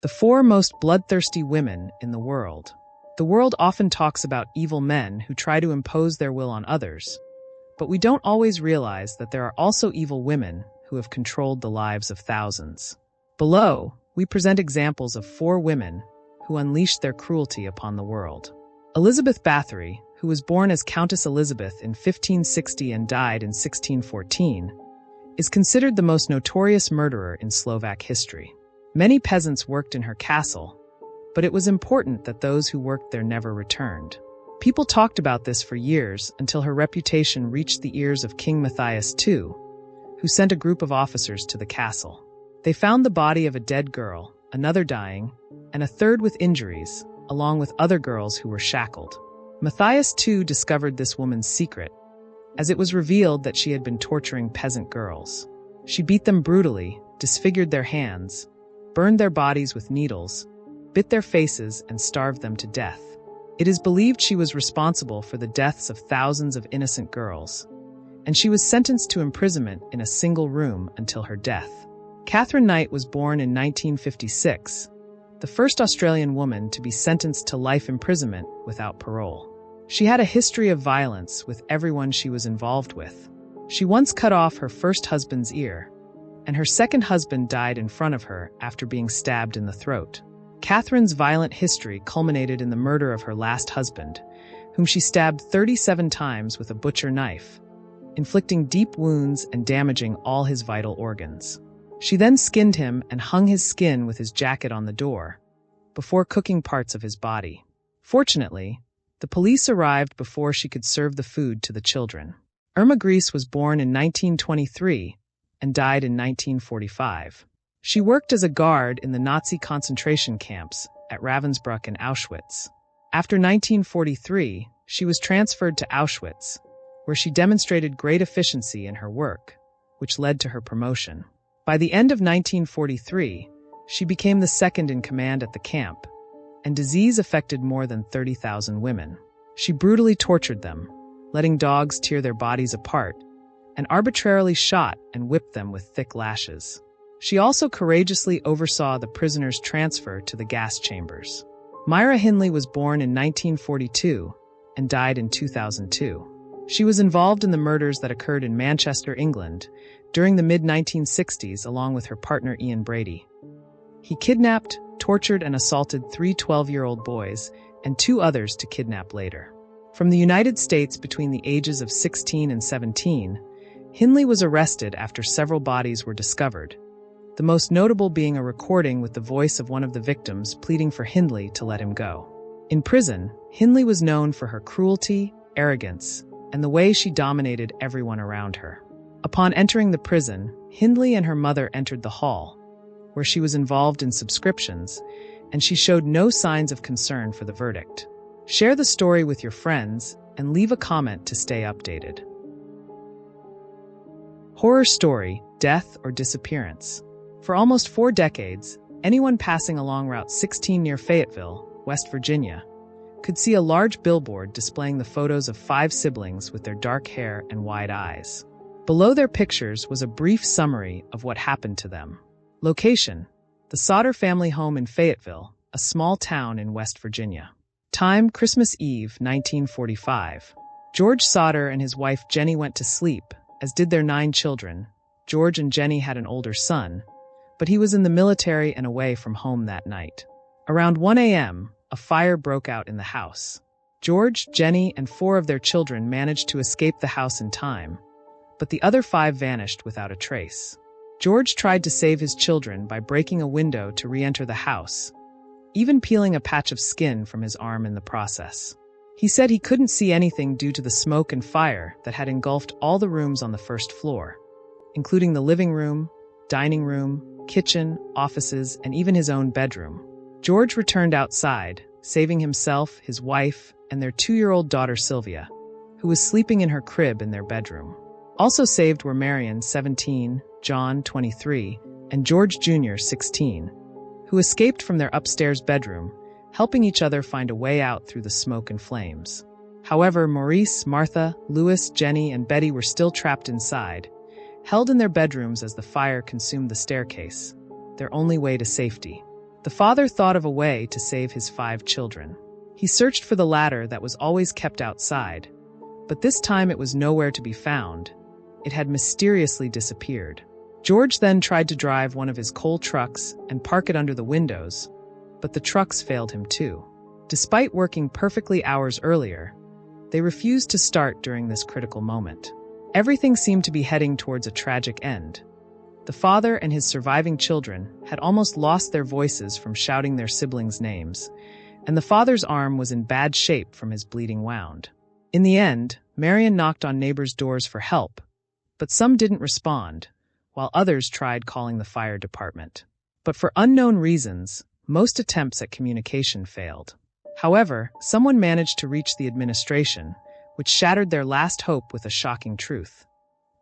The 4 most bloodthirsty women in the world. The world often talks about evil men who try to impose their will on others, but we don't always realize that there are also evil women who have controlled the lives of thousands. Below, we present examples of 4 women who unleashed their cruelty upon the world. Elizabeth Bathory, who was born as Countess Elizabeth in 1560 and died in 1614, is considered the most notorious murderer in Slovak history. Many peasants worked in her castle, but it was important that those who worked there never returned. People talked about this for years until her reputation reached the ears of King Matthias II, who sent a group of officers to the castle. They found the body of a dead girl, another dying, and a third with injuries, along with other girls who were shackled. Matthias II discovered this woman's secret, as it was revealed that she had been torturing peasant girls. She beat them brutally, disfigured their hands, burned their bodies with needles, bit their faces, and starved them to death. It is believed she was responsible for the deaths of thousands of innocent girls, and she was sentenced to imprisonment in a single room until her death. Catherine Knight was born in 1956, the first Australian woman to be sentenced to life imprisonment without parole. She had a history of violence with everyone she was involved with. She once cut off her first husband's ear, and her second husband died in front of her after being stabbed in the throat. Catherine's violent history culminated in the murder of her last husband, whom she stabbed 37 times with a butcher knife, inflicting deep wounds and damaging all his vital organs. She then skinned him and hung his skin with his jacket on the door, before cooking parts of his body. Fortunately, the police arrived before she could serve the food to the children. Irma Gries was born in 1923 and died in 1945. She worked as a guard in the Nazi concentration camps at Ravensbrück and Auschwitz. After 1943, she was transferred to Auschwitz, where she demonstrated great efficiency in her work, which led to her promotion. By the end of 1943, she became the second in command at the camp, and disease affected more than 30,000 women. She brutally tortured them, letting dogs tear their bodies apart, and arbitrarily shot and whipped them with thick lashes. She also courageously oversaw the prisoners' transfer to the gas chambers. Myra Hindley was born in 1942 and died in 2002. She was involved in the murders that occurred in Manchester, England, during the mid-1960s along with her partner Ian Brady. He kidnapped, tortured, and assaulted 3 12-year-old boys and 2 others to kidnap later. From the United States between the ages of 16 and 17, Hindley was arrested after several bodies were discovered, the most notable being a recording with the voice of one of the victims pleading for Hindley to let him go. In prison, Hindley was known for her cruelty, arrogance, and the way she dominated everyone around her. Upon entering the prison, Hindley and her mother entered the hall, where she was involved in subscriptions, and she showed no signs of concern for the verdict. Share the story with your friends and leave a comment to stay updated. Horror story, death, or disappearance. For almost 4 decades, anyone passing along Route 16 near Fayetteville, West Virginia, could see a large billboard displaying the photos of 5 siblings with their dark hair and wide eyes. Below their pictures was a brief summary of what happened to them. Location: the Sodder family home in Fayetteville, a small town in West Virginia. Time: Christmas Eve, 1945. George Sodder and his wife Jenny went to sleep, as did their 9 children. George and Jenny had an older son, but he was in the military and away from home that night. Around 1 a.m., a fire broke out in the house. George, Jenny, and 4 of their children managed to escape the house in time, but the other 5 vanished without a trace. George tried to save his children by breaking a window to re-enter the house, even peeling a patch of skin from his arm in the process. He said he couldn't see anything due to the smoke and fire that had engulfed all the rooms on the first floor, including the living room, dining room, kitchen, offices, and even his own bedroom. George returned outside, saving himself, his wife, and their 2-year-old daughter Sylvia, who was sleeping in her crib in their bedroom. Also saved were Marion, 17, John, 23, and George Jr., 16, who escaped from their upstairs bedroom, helping each other find a way out through the smoke and flames. However, Maurice, Martha, Louis, Jenny, and Betty were still trapped inside, held in their bedrooms as the fire consumed the staircase, their only way to safety. The father thought of a way to save his 5 children. He searched for the ladder that was always kept outside, but this time it was nowhere to be found. It had mysteriously disappeared. George then tried to drive one of his coal trucks and park it under the windows, but the trucks failed him too. Despite working perfectly hours earlier, they refused to start during this critical moment. Everything seemed to be heading towards a tragic end. The father and his surviving children had almost lost their voices from shouting their siblings' names, and the father's arm was in bad shape from his bleeding wound. In the end, Marion knocked on neighbors' doors for help, but some didn't respond, while others tried calling the fire department. But for unknown reasons, most attempts at communication failed. However, someone managed to reach the administration, which shattered their last hope with a shocking truth.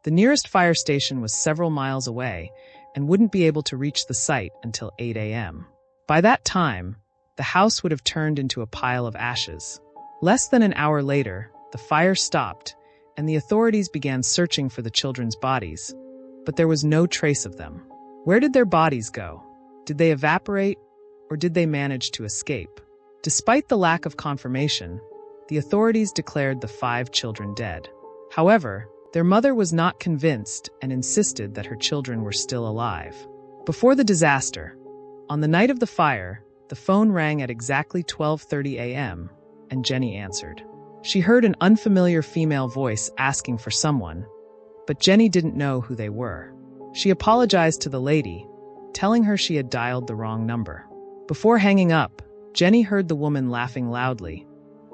The nearest fire station was several miles away and wouldn't be able to reach the site until 8 a.m. By that time, the house would have turned into a pile of ashes. Less than an hour later, the fire stopped, and the authorities began searching for the children's bodies, but there was no trace of them. Where did their bodies go? Did they evaporate, or did they manage to escape? Despite the lack of confirmation, the authorities declared the 5 children dead. However, their mother was not convinced and insisted that her children were still alive. Before the disaster, on the night of the fire, the phone rang at exactly 12:30 a.m., and Jenny answered. She heard an unfamiliar female voice asking for someone, but Jenny didn't know who they were. She apologized to the lady, telling her she had dialed the wrong number. Before hanging up, Jenny heard the woman laughing loudly,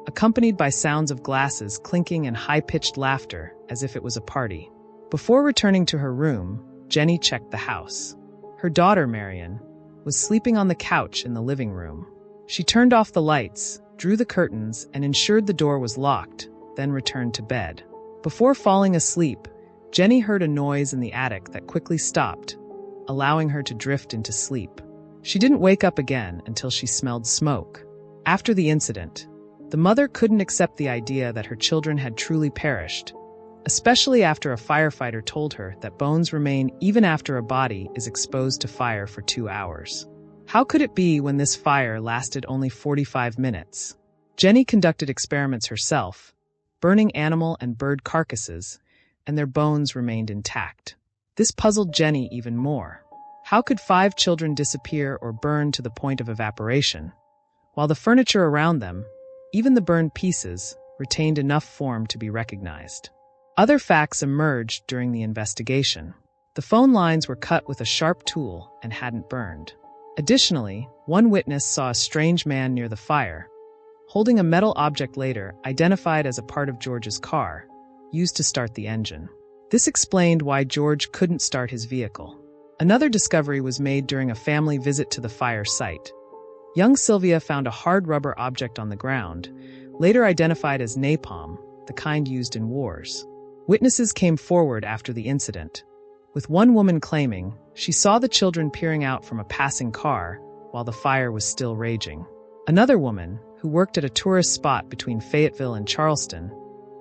accompanied by sounds of glasses clinking and high-pitched laughter as if it was a party. Before returning to her room, Jenny checked the house. Her daughter, Marion, was sleeping on the couch in the living room. She turned off the lights, drew the curtains, and ensured the door was locked, then returned to bed. Before falling asleep, Jenny heard a noise in the attic that quickly stopped, allowing her to drift into sleep. She didn't wake up again until she smelled smoke. After the incident, the mother couldn't accept the idea that her children had truly perished, especially after a firefighter told her that bones remain even after a body is exposed to fire for 2 hours. How could it be when this fire lasted only 45 minutes? Jenny conducted experiments herself, burning animal and bird carcasses, and their bones remained intact. This puzzled Jenny even more. How could 5 children disappear or burn to the point of evaporation, while the furniture around them, even the burned pieces, retained enough form to be recognized? Other facts emerged during the investigation. The phone lines were cut with a sharp tool and hadn't burned. Additionally, one witness saw a strange man near the fire, holding a metal object later identified as a part of George's car, used to start the engine. This explained why George couldn't start his vehicle. Another discovery was made during a family visit to the fire site. Young Sylvia found a hard rubber object on the ground, later identified as napalm, the kind used in wars. Witnesses came forward after the incident, with one woman claiming she saw the children peering out from a passing car while the fire was still raging. Another woman, who worked at a tourist spot between Fayetteville and Charleston,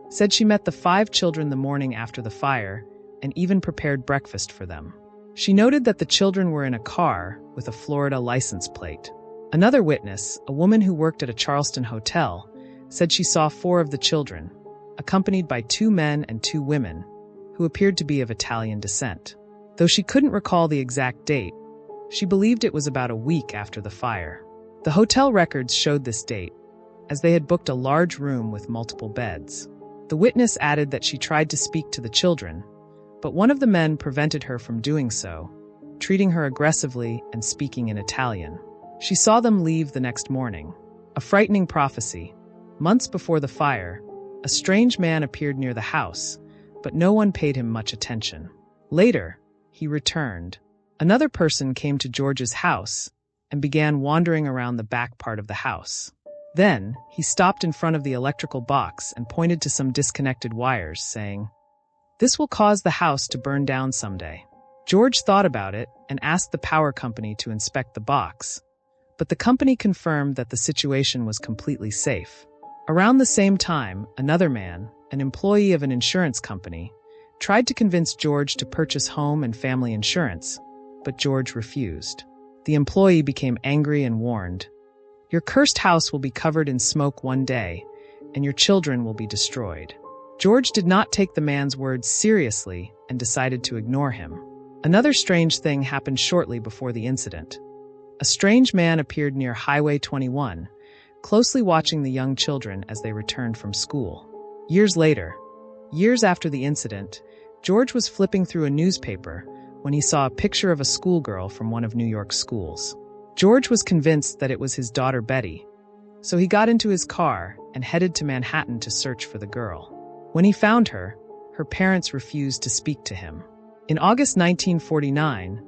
said she met the 5 children the morning after the fire and even prepared breakfast for them. She noted that the children were in a car with a Florida license plate. Another witness, a woman who worked at a Charleston hotel, said she saw 4 of the children, accompanied by 2 men and 2 women, who appeared to be of Italian descent. Though she couldn't recall the exact date, she believed it was about a week after the fire. The hotel records showed this date, as they had booked a large room with multiple beds. The witness added that she tried to speak to the children, but one of the men prevented her from doing so, treating her aggressively and speaking in Italian. She saw them leave the next morning. A frightening prophecy. Months before the fire, a strange man appeared near the house, but no one paid him much attention. Later, he returned. Another person came to George's house and began wandering around the back part of the house. Then, he stopped in front of the electrical box and pointed to some disconnected wires, saying, "This will cause the house to burn down someday." George thought about it and asked the power company to inspect the box, but the company confirmed that the situation was completely safe. Around the same time, another man, an employee of an insurance company, tried to convince George to purchase home and family insurance, but George refused. The employee became angry and warned, "Your cursed house will be covered in smoke one day, and your children will be destroyed." George did not take the man's words seriously and decided to ignore him. Another strange thing happened shortly before the incident. A strange man appeared near Highway 21, closely watching the young children as they returned from school. Years later, years after the incident, George was flipping through a newspaper when he saw a picture of a schoolgirl from one of New York's schools. George was convinced that it was his daughter Betty, so he got into his car and headed to Manhattan to search for the girl. When he found her, her parents refused to speak to him. In August 1949,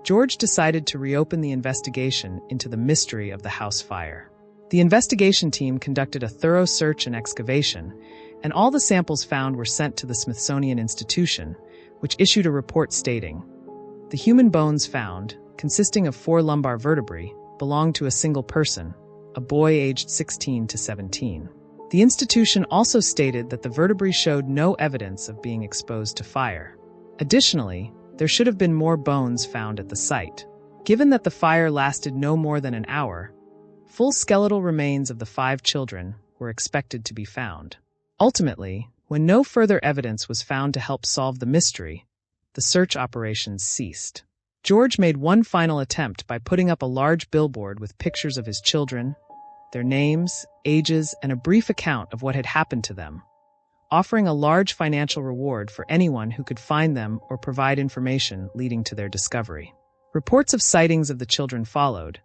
George decided to reopen the investigation into the mystery of the house fire. The investigation team conducted a thorough search and excavation, and all the samples found were sent to the Smithsonian Institution, which issued a report stating, "The human bones found, consisting of 4 lumbar vertebrae, belonged to a single person, a boy aged 16 to 17. The institution also stated that the vertebrae showed no evidence of being exposed to fire. Additionally, there should have been more bones found at the site. Given that the fire lasted no more than an hour, full skeletal remains of the 5 children were expected to be found." Ultimately, when no further evidence was found to help solve the mystery, the search operations ceased. George made one final attempt by putting up a large billboard with pictures of his children, their names, ages, and a brief account of what had happened to them, offering a large financial reward for anyone who could find them or provide information leading to their discovery. Reports of sightings of the children followed,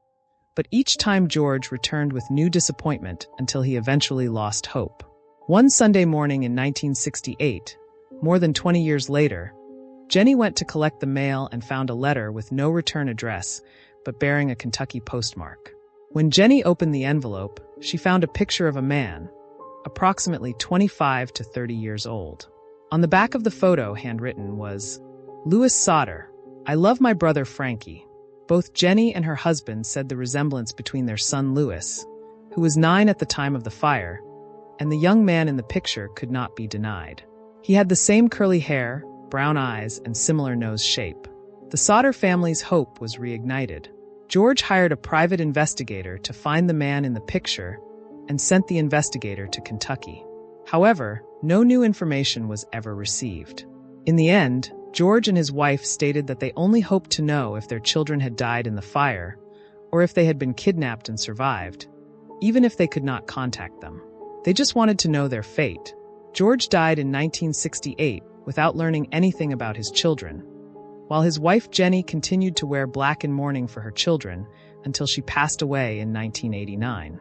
but each time George returned with new disappointment until he eventually lost hope. One Sunday morning in 1968, more than 20 years later, Jenny went to collect the mail and found a letter with no return address, but bearing a Kentucky postmark. When Jenny opened the envelope, she found a picture of a man, approximately 25 to 30 years old. On the back of the photo, handwritten, was, "Louis Sodder, I love my brother Frankie." Both Jenny and her husband said the resemblance between their son Louis, who was 9 at the time of the fire, and the young man in the picture could not be denied. He had the same curly hair, brown eyes, and similar nose shape. The Sodder family's hope was reignited. George hired a private investigator to find the man in the picture and sent the investigator to Kentucky. However, no new information was ever received. In the end, George and his wife stated that they only hoped to know if their children had died in the fire or if they had been kidnapped and survived, even if they could not contact them. They just wanted to know their fate. George died in 1968 without learning anything about his children, while his wife Jenny continued to wear black in mourning for her children until she passed away in 1989.